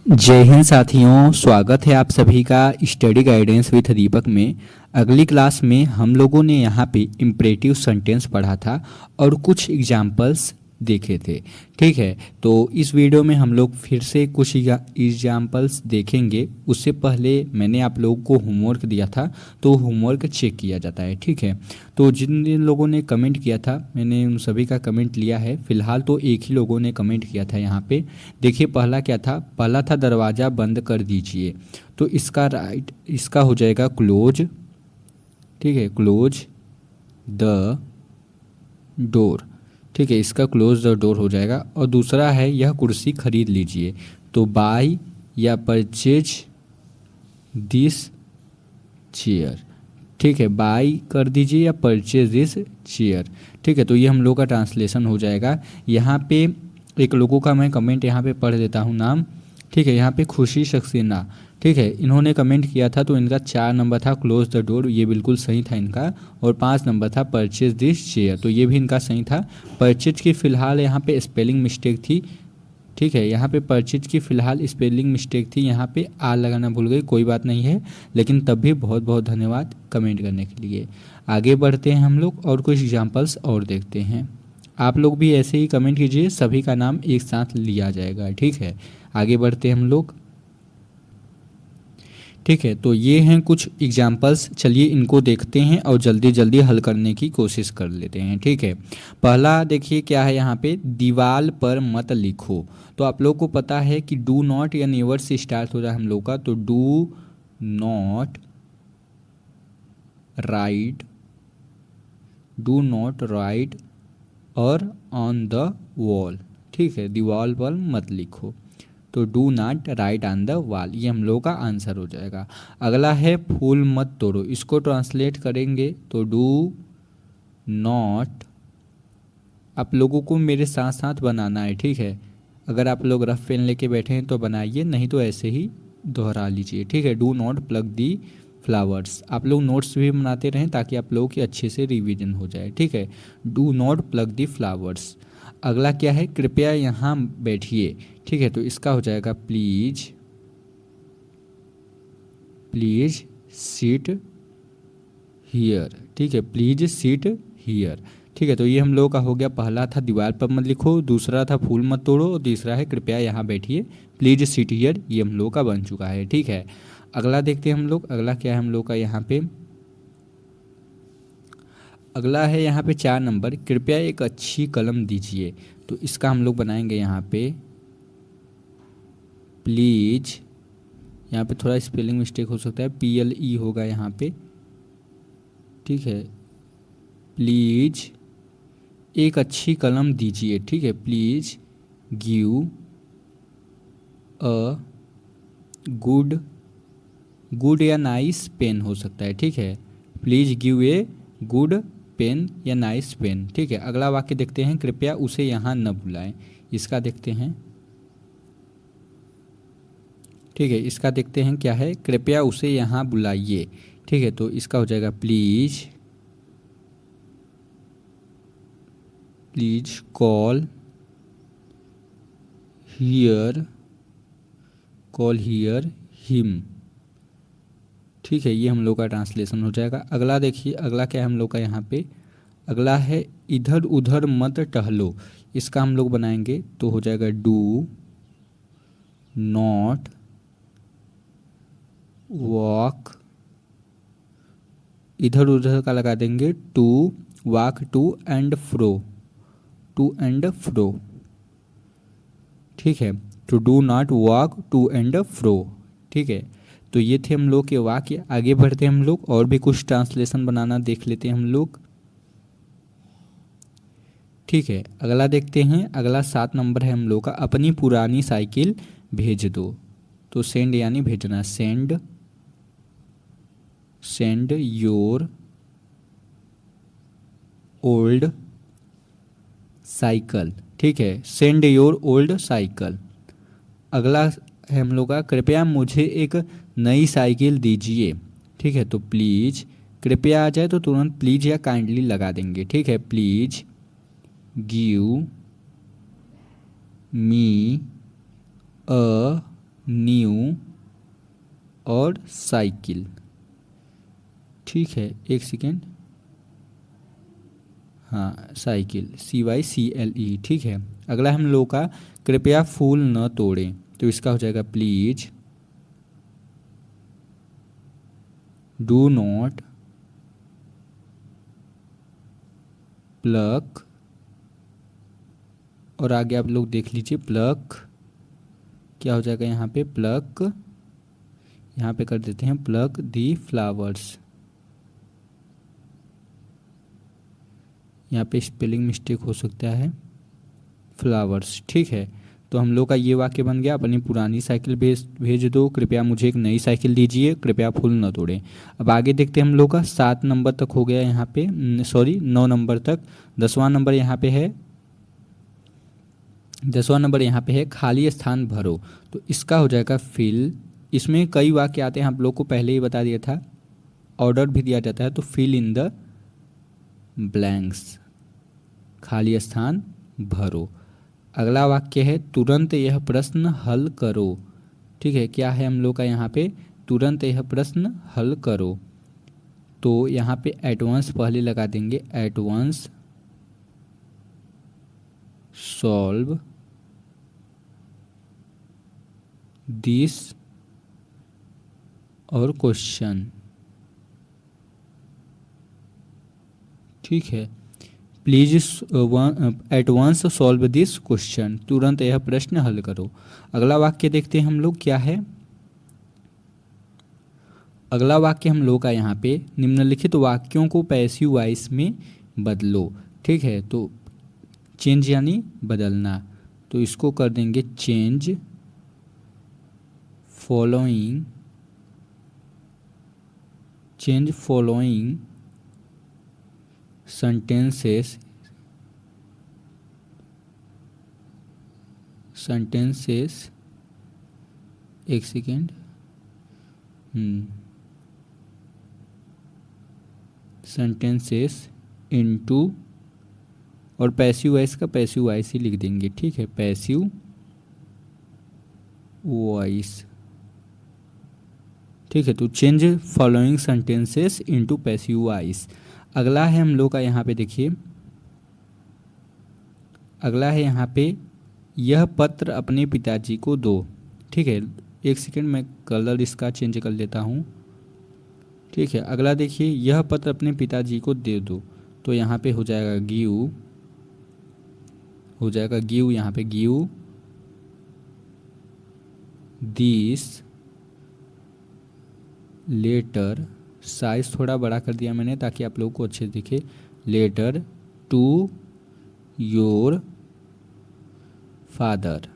जय हिंद साथियों, स्वागत है आप सभी का स्टडी गाइडेंस विथ दीपक में। अगली क्लास में हम लोगों ने यहाँ पे इम्परेटिव सेंटेंस पढ़ा था और कुछ एग्जाम्पल्स देखे थे। ठीक है, तो इस वीडियो में हम लोग फिर से कुछ एग्जाम्पल्स देखेंगे। उससे पहले मैंने आप लोगों को होमवर्क दिया था, तो होमवर्क चेक किया जाता है। ठीक है, तो जिन जिन लोगों ने कमेंट किया था मैंने उन सभी का कमेंट लिया है। फिलहाल तो एक ही लोगों ने कमेंट किया था यहाँ पे। देखिए पहला क्या था, पहला था दरवाज़ा बंद कर दीजिए। तो इसका हो जाएगा क्लोज। ठीक है, क्लोज द डोर। ठीक है, इसका क्लोज द डोर हो जाएगा। और दूसरा है यह कुर्सी खरीद लीजिए। तो बाय या परचेज दिस चेयर। ठीक है, बाय कर दीजिए या परचेज दिस चेयर। ठीक है, तो ये हम लोग का ट्रांसलेशन हो जाएगा। यहाँ पे एक लोगों का मैं कमेंट यहाँ पे पढ़ देता हूँ नाम। ठीक है, यहाँ पे खुशी सक्सेना। ठीक है, इन्होंने कमेंट किया था तो इनका 4 नंबर था क्लोज द डोर, ये बिल्कुल सही था इनका। और 5 नंबर था परचेज दिस चेयर, तो ये भी इनका सही था। परचेज की फ़िलहाल यहाँ पे स्पेलिंग मिस्टेक थी। ठीक है, यहाँ पे परचेज की फ़िलहाल स्पेलिंग मिस्टेक थी, यहाँ पे आ लगाना भूल गई, कोई बात नहीं है। लेकिन तब भी बहुत बहुत धन्यवाद कमेंट करने के लिए। आगे बढ़ते हैं हम लोग और कुछ एग्जांपल्स और देखते हैं। आप लोग भी ऐसे ही कमेंट कीजिए, सभी का नाम एक साथ लिया जाएगा। ठीक है, आगे बढ़ते हैं हम लोग। ठीक है, तो ये हैं कुछ एग्जाम्पल्स। चलिए इनको देखते हैं और जल्दी जल्दी हल करने की कोशिश कर लेते हैं। ठीक है, पहला देखिए क्या है यहाँ पे, दीवाल पर मत लिखो। तो आप लोग को पता है कि डू नॉट या नेवर से स्टार्ट हो रहा है हम लोग का। तो do not right, do not right और ऑन द वॉल। ठीक है, दीवार पर मत लिखो। तो do not right on the wall, ये हम लोग का आंसर हो जाएगा। अगला है फूल मत तोड़ो। इसको ट्रांसलेट करेंगे तो डू नॉट, आप लोगों को मेरे साथ साथ बनाना है। ठीक है, अगर आप लोग रफ पेन लेके बैठे हैं तो बनाइए, नहीं तो ऐसे ही दोहरा लीजिए। ठीक है, do not plug the flowers. आप लोग नोट्स भी बनाते रहें ताकि आप लोगों की अच्छे से रिवीजन हो जाए। ठीक है, do not plug the flowers. अगला क्या है, कृपया यहाँ बैठिए। ठीक है, तो इसका हो जाएगा प्लीज, प्लीज सीट हियर। ठीक है, प्लीज सीट हियर। ठीक है, तो ये हम लोगों का हो गया। पहला था दीवार पर मत लिखो, दूसरा था फूल मत तोड़ो और तीसरा है कृपया यहाँ बैठिए, प्लीज सीट हियर। ये हम लोगों का बन चुका है। ठीक है, अगला देखते हैं हम लोग। अगला क्या है हम लोग का यहाँ पे, अगला है यहाँ पे 4 नंबर, कृपया एक अच्छी कलम दीजिए। तो इसका हम लोग बनाएंगे यहाँ पे प्लीज, यहाँ पे थोड़ा स्पेलिंग मिस्टेक हो सकता है, PLE होगा यहाँ पे। ठीक है, प्लीज एक अच्छी कलम दीजिए। ठीक है, please give a good, good या नाइस पेन हो सकता है। ठीक है, please give a good pen या नाइस पेन। ठीक है, अगला वाक्य देखते हैं, कृपया उसे यहाँ न बुलाएं। इसका देखते हैं। ठीक है, इसका देखते हैं क्या है, कृपया उसे यहाँ बुलाइए। ठीक है, तो इसका हो जाएगा please, please call here, call hear him. ठीक है, ये हम लोग का ट्रांसलेशन हो जाएगा। अगला देखिए, अगला क्या है हम लोग का यहाँ पे, अगला है इधर उधर मत टहलो। इसका हम लोग बनाएंगे तो हो जाएगा डू नॉट वॉक, इधर उधर का लगा देंगे to, walk to and fro, to and fro. ठीक है, to do not walk to and fro. ठीक है, तो ये थे हम लोग के वाक्य। आगे बढ़ते हैं हम लोग और भी कुछ ट्रांसलेशन बनाना देख लेते हैं हम लोग। ठीक है, अगला देखते हैं। अगला 7 नंबर है हम लोग का, अपनी पुरानी साइकिल भेज दो। तो सेंड यानी भेजना, send, send your old cycle. ठीक है, सेंड योर ओल्ड साइकिल। अगला है हम लोग का, कृपया मुझे एक नई साइकिल दीजिए। ठीक है, तो प्लीज, कृपया आ जाए तो तुरंत प्लीज या काइंडली लगा देंगे। ठीक है, please give me a new और साइकिल। ठीक है, एक सेकेंड, हाँ साइकिल, CYCLE। ठीक है, अगला हम लोग का कृपया फूल न तोड़ें, तो इसका हो जाएगा प्लीज डू नॉट प्लक, और आगे आप लोग देख लीजिए प्लक क्या हो जाएगा यहाँ पे, प्लक, यहाँ पे कर देते हैं प्लक दी फ्लावर्स। यहाँ पे स्पेलिंग मिस्टेक हो सकता है, फ्लावर्स। ठीक है, तो हम लोग का ये वाक्य बन गया, अपनी पुरानी साइकिल भेज भेज दो, कृपया मुझे एक नई साइकिल दीजिए, कृपया फूल न तोड़ें। अब आगे देखते हैं हम लोग का 7 नंबर तक हो गया यहाँ पे, सॉरी 9 नंबर तक। 10वां नंबर यहाँ पे है, 10वां नंबर यहाँ पे है खाली स्थान भरो, तो इसका हो जाएगा फिल। इसमें कई वाक्य आते हैं, आप लोग को पहले ही बता दिया था, ऑर्डर भी दिया जाता है, तो फिल इन द ब्लैंक्स, खाली स्थान भरो। अगला वाक्य है तुरंत यह प्रश्न हल करो। ठीक है, क्या है हम लोग का यहाँ पे, तुरंत यह प्रश्न हल करो, तो यहाँ पे एट वंस पहले लगा देंगे, एट वंस सॉल्व दिस और क्वेश्चन। ठीक है, please at once solve this question, तुरंत यह प्रश्न हल करो। अगला वाक्य देखते हैं हम लोग क्या है। अगला वाक्य हम लोग का यहाँ पे निम्नलिखित वाक्यों को पैसिव वॉइस में बदलो। ठीक है, तो चेंज यानी बदलना, तो इसको कर देंगे change following, change following sentences एक सेकेंड, sentences इनटू, और पैसिव वॉइस का पैसिव वॉइस ही लिख देंगे। ठीक है, पैसिव वॉइस। ठीक है, तो change following sentences into passive voice. अगला है हम लोग का यहाँ पे देखिए, अगला है यहाँ पे यह पत्र अपने पिताजी को दो। ठीक है, एक सेकेंड, मैं कलर इसका चेंज कर लेता हूँ। ठीक है, अगला देखिए यह पत्र अपने पिताजी को दे दो, तो यहाँ पे हो जाएगा गिव, हो जाएगा गिव, यहाँ पे गिव दिस लेटर, साइज थोड़ा बड़ा कर दिया मैंने ताकि आप लोगों को अच्छे दिखे, लेटर टू योर फादर।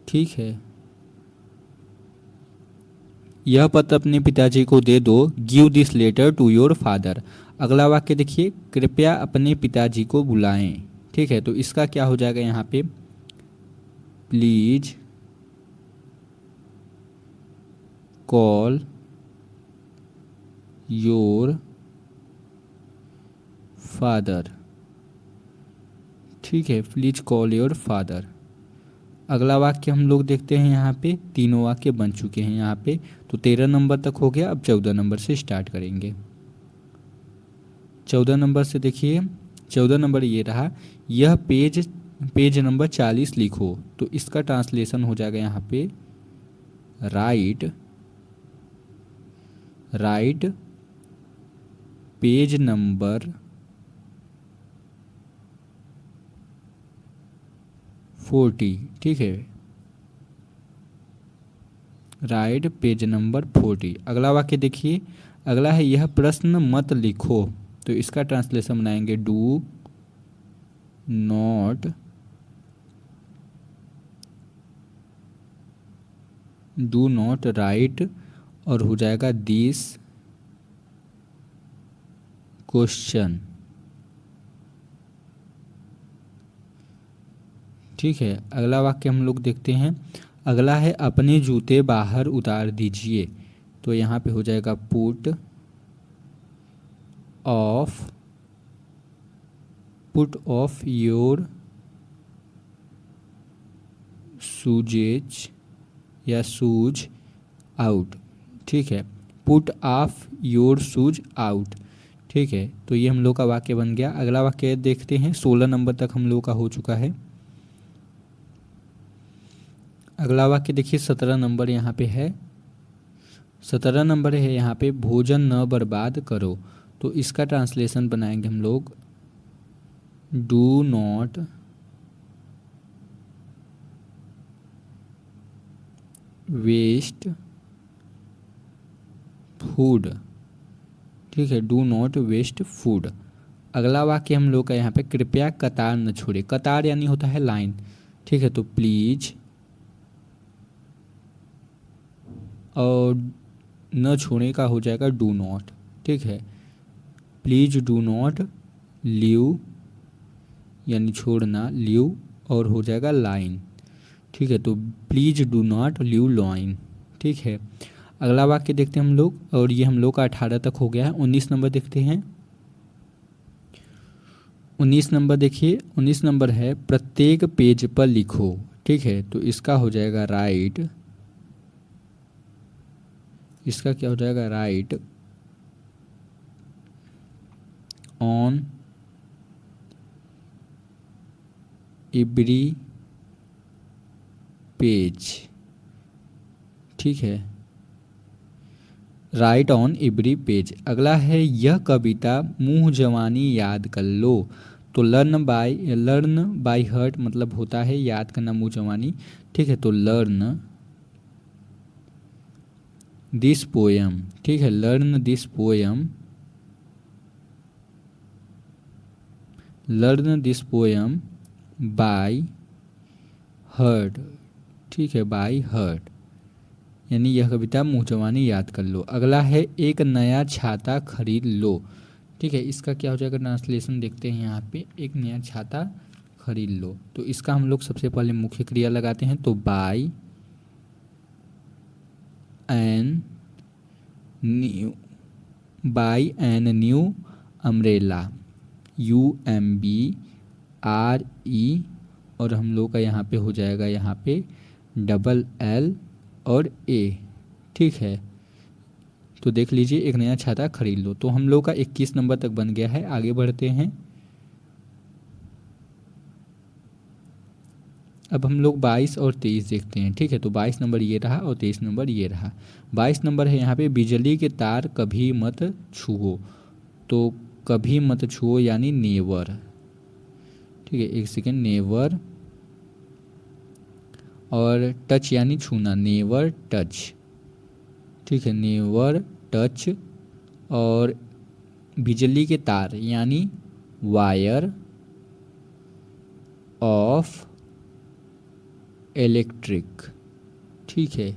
ठीक है, यह पत्र अपने पिताजी को दे दो, give this letter to your father. अगला वाक्य देखिए, कृपया अपने पिताजी को बुलाएं। ठीक है, तो इसका क्या हो जाएगा यहाँ पे, प्लीज कॉल योर फादर। ठीक है, प्लीज कॉल योर फादर। अगला वाक्य हम लोग देखते हैं, यहाँ पे तीनों वाक्य बन चुके हैं यहाँ पे, तो 13 नंबर तक हो गया। अब 14 नंबर से स्टार्ट करेंगे। 14 नंबर से देखिए, 14 नंबर ये रहा, यह पेज नंबर 40 लिखो, तो इसका ट्रांसलेशन हो जाएगा यहाँ पे राइट पेज नंबर 40। ठीक है, राइट पेज नंबर 40। अगला वाक्य देखिए, अगला है यह प्रश्न मत लिखो, तो इसका ट्रांसलेशन बनाएंगे डू नॉट राइट, और हो जाएगा दिस क्वेश्चन। ठीक है, अगला वाक्य हम लोग देखते हैं। अगला है अपने जूते बाहर उतार दीजिए, तो यहाँ पे हो जाएगा पुट ऑफ योर शूजेज या शूज आउट, ठीक है। Put off your shoes out, ठीक है। तो ये हम लोग का वाक्य बन गया। अगला वाक्य देखते हैं, 16 नंबर तक हम लोग का हो चुका है। अगला वाक्य देखिए 17 नंबर यहाँ पे है। 17 नंबर है यहाँ पे, भोजन न बर्बाद करो। तो इसका ट्रांसलेशन बनाएंगे हम लोग, डू नॉट वेस्ट फूड, ठीक है। Do not waste food. अगला वाक्य हम लोग का यहाँ पे, कृपया कतार न छोड़े। कतार यानी होता है लाइन, ठीक है। तो प्लीज, और न छोड़ने का हो जाएगा डू नॉट, ठीक है। प्लीज डू नॉट लीव यानी छोड़ना, लीव और हो जाएगा लाइन, ठीक है। तो please do not leave line, ठीक है। अगला वाक्य देखते हैं हम लोग, और ये हम लोग का 18 तक हो गया है। 19 नंबर देखते हैं। 19 नंबर देखिए, 19 नंबर है, प्रत्येक पेज पर लिखो, ठीक है। तो इसका हो जाएगा राइट, इसका क्या हो जाएगा, राइट ऑन एवरी पेज, ठीक है। Right on every page. अगला है, यह कविता मुँह जवानी याद कर लो। तो लर्न बाय हर्ट मतलब होता है याद करना, मुँह जवानी, ठीक है। तो लर्न दिस पोएम, ठीक है। Learn this poem, learn this poem by heart, ठीक है। बाय हर्ट यानी यह कविता मुँह जवानी याद कर लो। अगला है, एक नया छाता खरीद लो, ठीक है। इसका क्या हो जाएगा ट्रांसलेशन देखते हैं यहाँ पे, एक नया छाता खरीद लो। तो इसका हम लोग सबसे पहले मुख्य क्रिया लगाते हैं। तो by an new, by an new umbrella, UMBRE, और हम लोग का यहाँ पे हो जाएगा, यहाँ पे LL और A, ठीक है। तो देख लीजिए, एक नया छाता खरीद लो। तो हम लोग का 21 नंबर तक बन गया है। आगे बढ़ते हैं। अब हम लोग 22 और 23 देखते हैं, ठीक है। तो 22 नंबर ये रहा और 23 नंबर ये रहा। 22 नंबर है यहाँ पे, बिजली के तार कभी मत छुओ। तो कभी मत छुओ यानी नेवर, ठीक है। एक सेकेंड, नेवर, और टच यानी छूना, नेवर टच, ठीक है। नेवर टच, और बिजली के तार यानी वायर ऑफ इलेक्ट्रिक, ठीक है।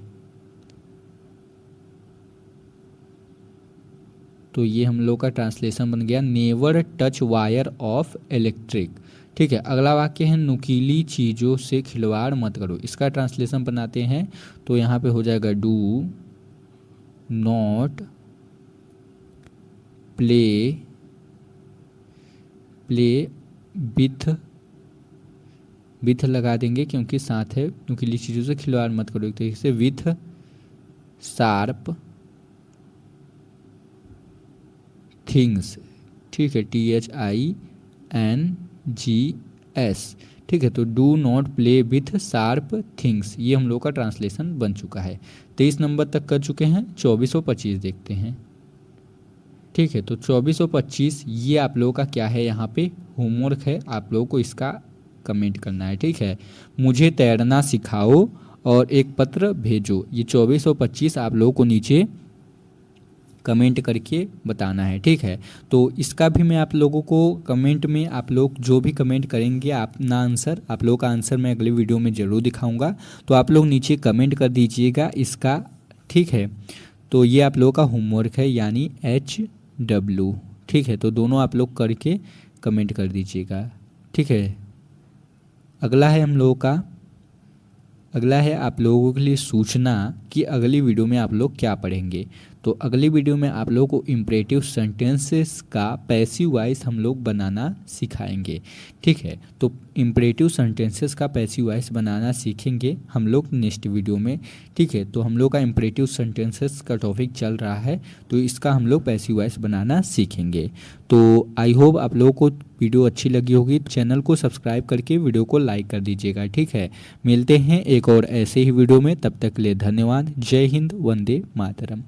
तो ये हम लोग का ट्रांसलेशन बन गया, never touch wire of electric, ठीक है। अगला वाक्य है, नुकीली चीज़ों से खिलवाड़ मत करो। इसका ट्रांसलेशन बनाते हैं। तो यहाँ पे हो जाएगा, डू नॉट प्ले विथ लगा देंगे क्योंकि साथ है, नुकीली चीज़ों से खिलवाड़ मत करो, एक तरीके से विथ शार्प थिंग्स, ठीक है। THINGS, ठीक है। तो do not play with sharp things, ये हम लोग का ट्रांसलेशन बन चुका है। 23 नंबर तक कर चुके हैं। 24 और 25 देखते हैं, ठीक है। तो 24 और 25 ये आप लोगों का क्या है, यहाँ पे होमवर्क है, आप लोगों को इसका कमेंट करना है, ठीक है। मुझे तैरना सिखाओ और एक पत्र भेजो। ये 24 और 25 आप लोगों को नीचे कमेंट करके बताना है, ठीक है। तो इसका भी मैं आप लोगों को कमेंट में, आप लोग जो भी कमेंट करेंगे अपना आंसर, आप लोगों का आंसर मैं अगले वीडियो में ज़रूर दिखाऊंगा। तो आप लोग नीचे कमेंट कर दीजिएगा इसका, ठीक है। तो ये आप लोगों का होमवर्क है यानी HW, ठीक है। तो दोनों आप लोग करके कमेंट कर दीजिएगा, ठीक है। अगला है हम लोगों का, अगला है आप लोगों के लिए सूचना कि अगली वीडियो में आप लोग क्या पढ़ेंगे। तो अगली वीडियो में आप लोगों को इम्परेटिव सेंटेंसेस का पैसिव वॉइस हम लोग बनाना सिखाएंगे। ठीक है, तो इम्परेटिव सेंटेंसेस का पैसिव वॉइस बनाना सीखेंगे हम लोग नेक्स्ट वीडियो में। ठीक है, तो हम लोग का इम्परेटिव सेंटेंसेस का टॉपिक चल रहा है, तो इसका हम लोग पैसिव वॉइस बनाना सीखेंगे। तो आई होप आप लोगों को वीडियो अच्छी लगी होगी। चैनल को सब्सक्राइब करके वीडियो को लाइक कर दीजिएगा। ठीक है, मिलते हैं एक और ऐसे ही वीडियो में, तब तक के लिए धन्यवाद। जय हिंद, वंदे मातरम।